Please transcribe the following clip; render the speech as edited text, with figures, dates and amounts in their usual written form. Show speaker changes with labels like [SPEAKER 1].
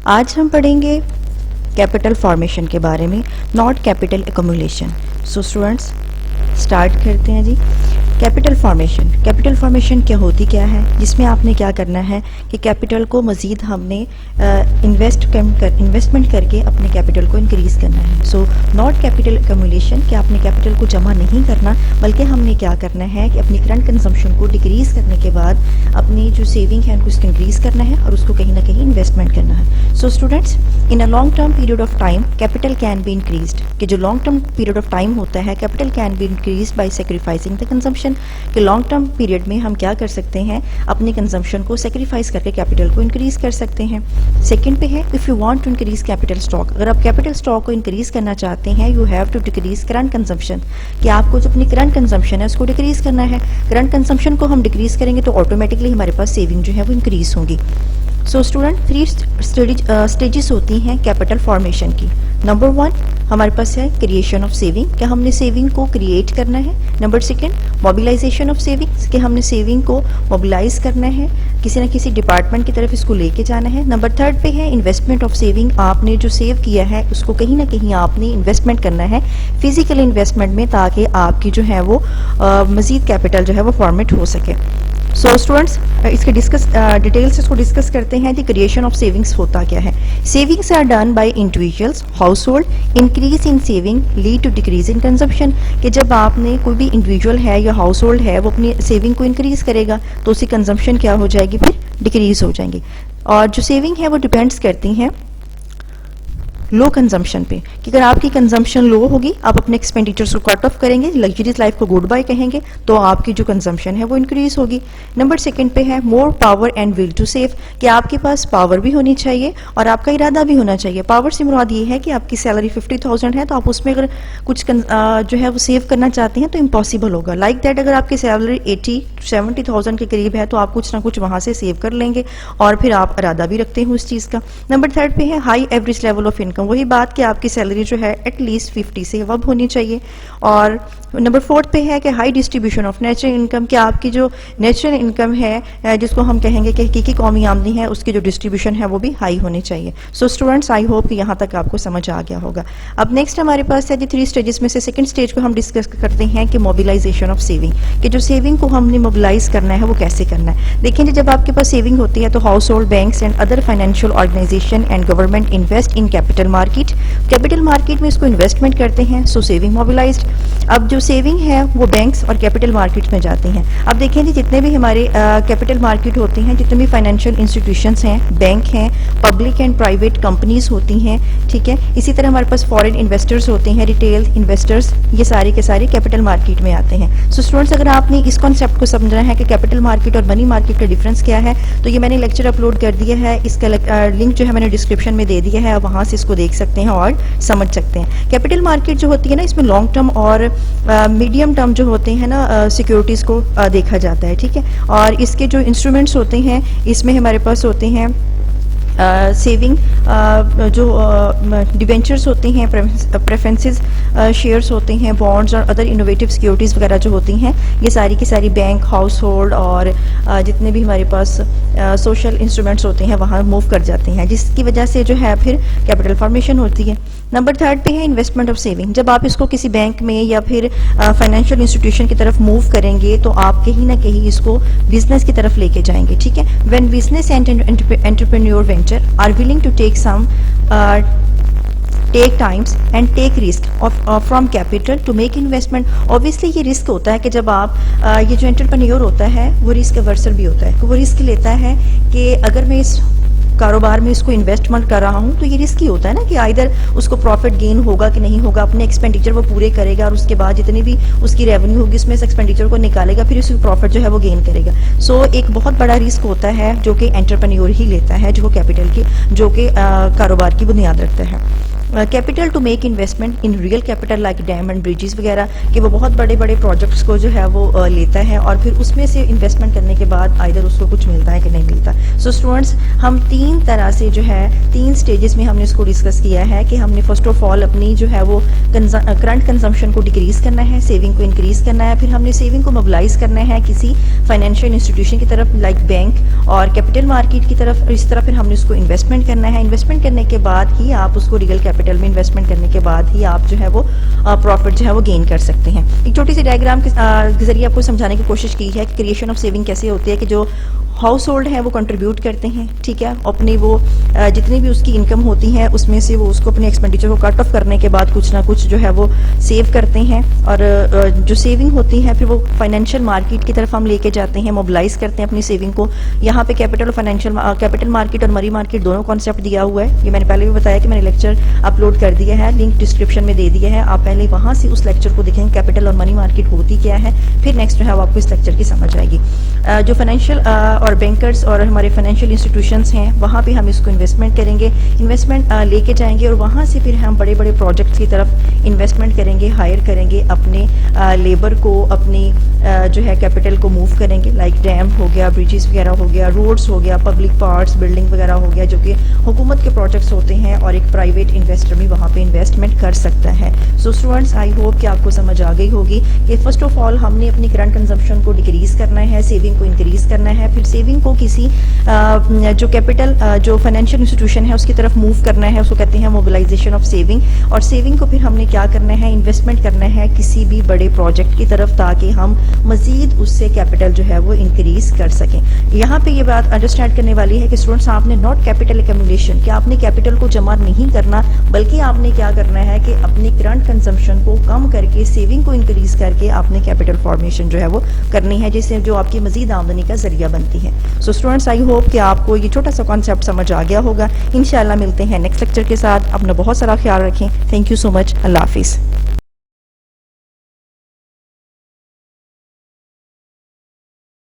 [SPEAKER 1] आज हम पढ़ेंगे कैपिटल फॉर्मेशन के बारे में, not capital accumulation. So students start करते हैं जी। कैपिटल फॉर्मेशन क्या है, जिसमें आपने क्या करना है कि कैपिटल को मज़ीद हमने इन्वेस्टमेंट करके अपने कैपिटल को इंक्रीज़ करना है। सो नॉट कैपिटल एक्युमुलेशन, कि आपने कैपिटल को जमा नहीं करना, बल्कि हमने क्या करना है कि अपनी करंट कंजम्पशन को डिक्रीज़ करने के बाद अपनी जो सेविंग है उनको इंक्रीज़ करना है और उसको कहीं ना कहीं इन्वेस्टमेंट करना है। So students, in a long term period of time capital can be increased, कि जो long term period of time होता है capital can be increased by sacrificing the consumption, कि लॉन्ग टर्म पीरियड में हम क्या कर सकते हैं, अपनी कंजम्पशन को सेक्रीफाइस करके कैपिटल को इंक्रीज कर सकते हैं। सेकंड पे है if you want to increase capital stock, अगर आप कैपिटल स्टॉक को इंक्रीज करना चाहते हैं you have to decrease current consumption, कि आपको जो अपनी करंट कंजम्पशन है उसको डिक्रीज करना है। करंट कंजम्पशन को हम डिक्रीज करेंगे तो ऑटोमेटिकली हमारे पास सेविंग जो है वो इंक्रीज होगी। सो स्टूडेंट, 3 स्टेजेस होती हैं कैपिटल फॉर्मेशन की। नंबर 1 हमारे पास है क्रिएशन ऑफ सेविंग, कि हमने सेविंग को क्रिएट करना है। नंबर 2 मोबिलाइजेशन ऑफ सेविंग्स, कि हमने सेविंग को मोबिलाइज करना है, किसी न किसी डिपार्टमेंट की तरफ इसको लेके जाना है। नंबर 3 पे है इन्वेस्टमेंट ऑफ सेविंग, आपने जो सेव किया है उसको कहीं ना कहीं आपने इन्वेस्टमेंट करना है, फिजिकल इन्वेस्टमेंट में, ताकि आपकी जो है वो मजीद कैपिटल जो है वो फॉर्मेट हो सके। सो स्टूडेंट्स, इसके डिटेल्स इसको डिस्कस करते हैं। द क्रिएशन ऑफ सेविंग्स होता क्या है। Savings are done by individuals household, increase in saving lead to decrease in consumption, कि जब आपने कोई भी इंडिविजुअल है या हाउस होल्ड है वो अपनी सेविंग को इंक्रीज करेगा तो उसकी कंजम्पशन क्या हो जाएगी, फिर डिक्रीज हो जाएंगी। और जो सेविंग है वो डिपेंड्स करती हैं लो कंजम्पशन पे, कि अगर आपकी कंजम्पशन लो होगी, आप अपने एक्सपेंडिचर्स को कट ऑफ करेंगे, लग्जरीज लाइफ को गुड बाय कहेंगे, तो आपकी जो कंजम्पशन है वो इंक्रीज होगी। नंबर 2 पे है more power and will to save, कि आपके पास पावर भी होनी चाहिए और आपका इरादा भी होना चाहिए। पावर से मुराद ये है कि आपकी सैलरी 50,000 है तो आप उसमें अगर कुछ जो है वो सेव करना चाहते हैं तो इम्पॉसिबल होगा। लाइक दैट, अगर आपकी सैलरी 80-70,000 के करीब है तो आप कुछ ना कुछ वहां से सेव कर लेंगे और फिर आप इरादा भी रखते हैं उस चीज़ का। नंबर 3 पे है high average level of income, वही बात कि आपकी सैलरी जो है एटलीस्ट 50 से अब होनी चाहिए। और नंबर 4 पे है कि high distribution of natural income, कि आपकी जो नेचुरल इनकम है जिसको हम कहेंगे कि हकीकी कौमी आमदनी है, उसकी जो डिस्ट्रीब्यूशन है वो भी हाई होनी चाहिए। सो स्टूडेंट्स, आई होप कि यहाँ तक आपको समझ आ गया होगा। अब नेक्स्ट हमारे पास है 3 स्टेजेस में से सेकंड स्टेज को हम डिस्कस करते हैं कि मोबिलाइजेशन ऑफ सेविंग, कि जो सेविंग को हमने मोबिलाइज करना है वो कैसे करना है। देखिए, जब आपके पास सेविंग होती है तो household, banks and other financial organisation and government invest in capital market में इसको इन्वेस्टमेंट करते हैं। So saving mobilised. अब जो सेविंग है वो बैंक्स और कैपिटल मार्केट में जाती हैं। अब देखें जी, जितने भी हमारे कैपिटल मार्केट होते हैं, जितने भी फाइनेंशियल इंस्टीट्यूशंस हैं, बैंक हैं, पब्लिक एंड प्राइवेट कंपनीज होती हैं, ठीक है। इसी तरह हमारे पास फॉरेन इन्वेस्टर्स होते हैं, रिटेल इन्वेस्टर्स, ये सारे के सारे कैपिटल मार्केट में आते हैं। सो स्टूडेंट्स, अगर आपने इस कॉन्सेप्ट को समझना है कि कैपिटल मार्केट और मनी मार्केट का डिफरेंस क्या है, तो ये मैंने लेक्चर अपलोड कर दिया है, इसका लिंक जो है मैंने डिस्क्रिप्शन में दे दिया है, वहाँ से इसको देख सकते हैं और समझ सकते हैं। कैपिटल मार्केट जो होती है ना, इसमें लॉन्ग टर्म और मीडियम टर्म जो होते हैं ना सिक्योरिटीज़ को देखा जाता है, ठीक है। और इसके जो इंस्ट्रूमेंट्स होते हैं इसमें हमारे पास होते हैं सेविंग जो डिवेंचर्स होते हैं, प्रेफरेंसेस शेयर्स होते हैं, बॉन्ड्स और अदर इनोवेटिव सिक्योरिटीज़ वगैरह जो होती हैं, ये सारी की सारी बैंक, हाउस होल्ड और जितने भी हमारे पास सोशल इंस्ट्रूमेंट्स होते हैं वहाँ मूव कर जाते हैं, जिसकी वजह से जो है फिर कैपिटल फॉर्मेशन होती है। नंबर 3 पे है इन्वेस्टमेंट ऑफ सेविंग, जब आप इसको किसी बैंक में या फिर फाइनेंशियल इंस्टीट्यूशन की तरफ मूव करेंगे तो आप कहीं ना कहीं इसको बिजनेस की तरफ लेके जाएंगे, ठीक है। When business and entrepreneur are willing to take times and take risk from capital to make investment। obviously ये रिस्क होता है कि जब आप ये जो एंटरप्रेन्योर होता है वो रिस्क अवर्सर भी होता है, वो रिस्क लेता है कि अगर मैं इस कारोबार में इसको इन्वेस्टमेंट कर रहा हूँ तो ये रिस्की होता है ना, कि आइदर उसको प्रॉफिट गेन होगा कि नहीं होगा, अपने एक्सपेंडिचर वो पूरे करेगा और उसके बाद जितनी भी उसकी रेवेन्यू होगी उसमें से एक्सपेंडिचर को निकालेगा, फिर उसकी प्रॉफिट जो है वो गेन करेगा। सो एक बहुत बड़ा रिस्क होता है जो कि एंटरप्रेन्योर ही लेता है, जो कैपिटल की, जो कि कारोबार की बुनियाद रखता है। Capital to make investment in real capital like dam and bridges वगैरह, कि वो बहुत बड़े बड़े प्रोजेक्ट्स को जो है वो लेता है और फिर उसमें से इन्वेस्टमेंट करने के बाद आइदर उसको कुछ मिलता है कि नहीं मिलता। सो स्टूडेंट्स, हम 3 तरह से जो है 3 स्टेजेस में हमने इसको डिस्कस किया है कि हमने फर्स्ट ऑफ ऑल अपनी जो है वो करंट कंजम्पशन को डिक्रीज करना है, सेविंग को इंक्रीज करना है, फिर हमने सेविंग को मोबिलाइज करना है किसी फाइनेंशियल इंस्टीट्यूशन की तरफ लाइक बैंक और कैपिटल मार्केट की तरफ, इस तरह फिर हमने उसको इन्वेस्टमेंट करना है। इन्वेस्टमेंट करने के बाद ही आप उसको रियल कैपिटल में इन्वेस्टमेंट करने के बाद ही आप जो है वो प्रॉफिट जो है वो गेन कर सकते हैं। एक छोटी सी डायग्राम के जरिए आपको समझाने की कोशिश की है कि क्रिएशन ऑफ सेविंग कैसे होती है, कि जो हाउस होल्ड है वो कंट्रीब्यूट करते हैं, ठीक है, अपनी वो जितनी भी उसकी इनकम होती है उसमें से वो उसको अपने एक्सपेंडिचर को कट ऑफ करने के बाद कुछ ना कुछ जो है वो सेव करते हैं, और जो सेविंग होती है फिर वो फाइनेंशियल मार्केट की तरफ हम लेके जाते हैं, मोबिलाइज करते हैं अपनी सेविंग को। यहाँ पे कैपिटल मार्केट और मनी मार्केट दोनों कॉन्सेप्ट दिया हुआ है। ये मैंने पहले भी बताया कि मैंने लेक्चर अपलोड कर दिया है, लिंक डिस्क्रिप्शन में दे दिया है, आप पहले वहाँ से उस लेक्चर को देखेंगे कैपिटल और मनी मार्केट होती क्या है, फिर नेक्स्ट जो है वो आपको इस लेक्चर की समझ आएगी। जो फाइनेंशियल और बैंकर्स और हमारे फाइनेंशियल इंस्टीट्यूशंस हैं वहाँ पे हम इसको इन्वेस्टमेंट करेंगे, इन्वेस्टमेंट लेके जाएंगे और वहाँ से फिर हम बड़े बड़े प्रोजेक्ट्स की तरफ इन्वेस्टमेंट करेंगे, हायर करेंगे अपने लेबर को, अपनी जो है कैपिटल को मूव करेंगे, लाइक डैम हो गया, ब्रिजेस वगैरह हो गया, रोड्स हो गया, पब्लिक पार्क्स, बिल्डिंग वगैरह हो गया, जो कि हुकूमत के प्रोजेक्ट्स होते हैं और एक प्राइवेट इन्वेस्टर भी वहाँ पे इन्वेस्टमेंट कर सकता है। सो स्टूडेंट्स, आई होप कि आपको समझ आ गई होगी कि फर्स्ट ऑफ ऑल हमने अपनी करंट कंजम्पशन को डिक्रीज करना है, सेविंग को इंक्रीज करना है, फिर सेविंग को किसी जो कैपिटल जो फाइनेंशियल इंस्टीट्यूशन है उसकी तरफ मूव करना है, उसको कहते हैं मोबिलाइजेशन ऑफ सेविंग, और सेविंग को फिर हमने क्या करना है, इन्वेस्टमेंट करना है किसी भी बड़े प्रोजेक्ट की तरफ ताकि हम मजीद उससे कैपिटल जो है वो इंक्रीज कर सकें। यहाँ पे ये बात अंडरस्टैंड करने वाली है कि स्टूडेंट्स, आपने नॉट कैपिटल एक्यूमुलेशन, कि आपने कैपिटल को जमा नहीं करना, बल्कि आपने क्या करना है कि अपनी करंट कंजम्पशन को कम करके सेविंग को इंक्रीज करके आपने कैपिटल फॉर्मेशन जो है वो करनी है, जिससे जो आपकी मजीद आमदनी का जरिया बनती है। सो स्टूडेंट्स, आई होप कि आपको ये छोटा सा कॉन्सेप्ट समझ आ गया होगा। इंशाल्लाह मिलते हैं नेक्स्ट लेक्चर के साथ। अपना बहुत सारा ख्याल रखें। Thank you so much. अल्लाह हाफिज़।